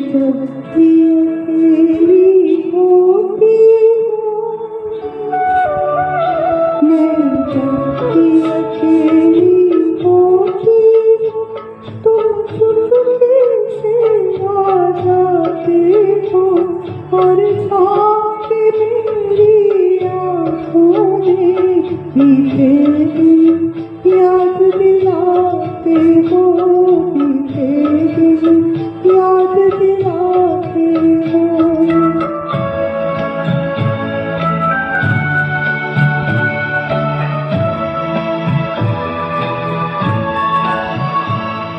जब भी अकेली होती हूँ, मैं जब भी अकेली होती हूँ, तुम चुपके से आ जाते हो और झांके मेरी आँखों में बीते दिन याद दिलाते हो, बीते दिन याद दिलाते हो।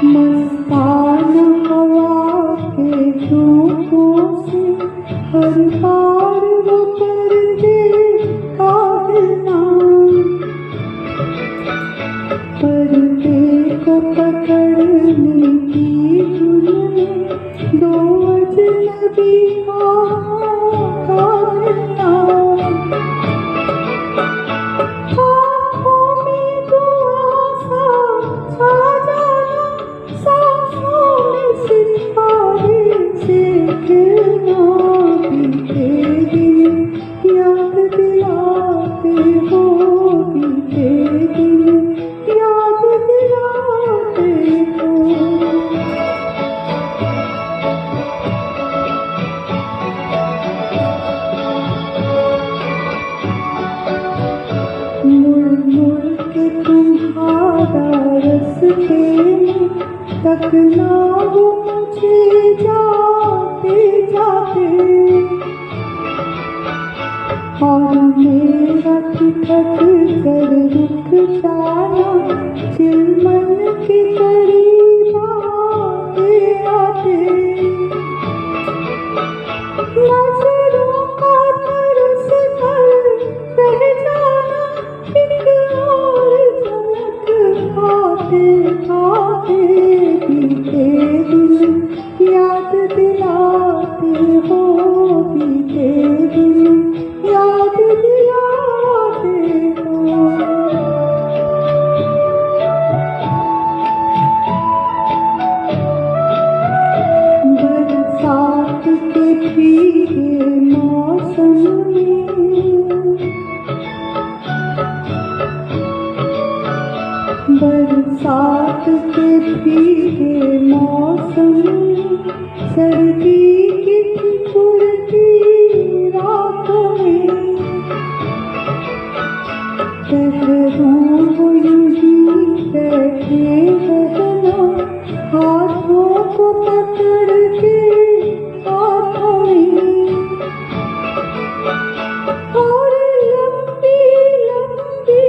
मस्ताना हवा के झोंकों से हर बार वो पर्दे काटना, पर्दे को पकड़ने की धुन में दो अजनबी काटना, आँखों में दुआ सा छा जाना, सांसों में सितारे से गिरना, बीते दिन याद दिलाते हो, बीते दिन याद दिलाते हो। मुड़ मुड़ के तुम्हारा रास्ते में तकना वो मुझे जाते जाते, और मेरा ठिठक कर रुक जाना चिलमन के करीब आते आते, नजरों का तरस कर रह जाना एक और झलक आते आते, बीते दिन याद दिलाते हो, बीते दिन याद दिलाते हो। बरसात के भीगे मौसम में, बरसात के भीगे मौसम में, सर्दी की ठिठुरती रातों में, ठहरूं वो यूं ही बैठे रहना, हाथों को पकड़ के हाथों में, और लंबी लंबी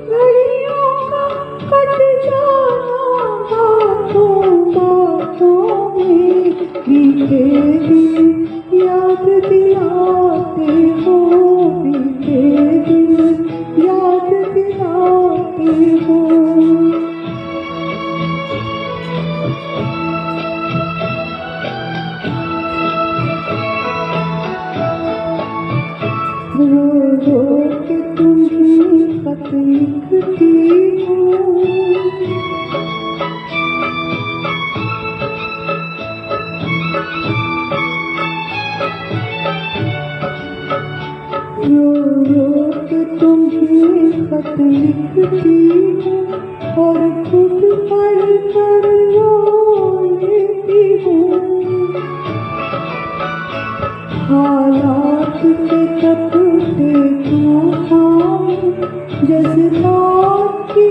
घड़ियों का कट जाना बातों बातों में, बीते दिन याद दिलाते हो, बीते दिन याद दिलाते हो। रो रो के तुम्हें खत लिखती हूँ, रो रो के तुम्हें खत लिखती हूँ, और खुद पढ़ कर रो लेती हूँ, हालात के तपते तूफान जज्बात की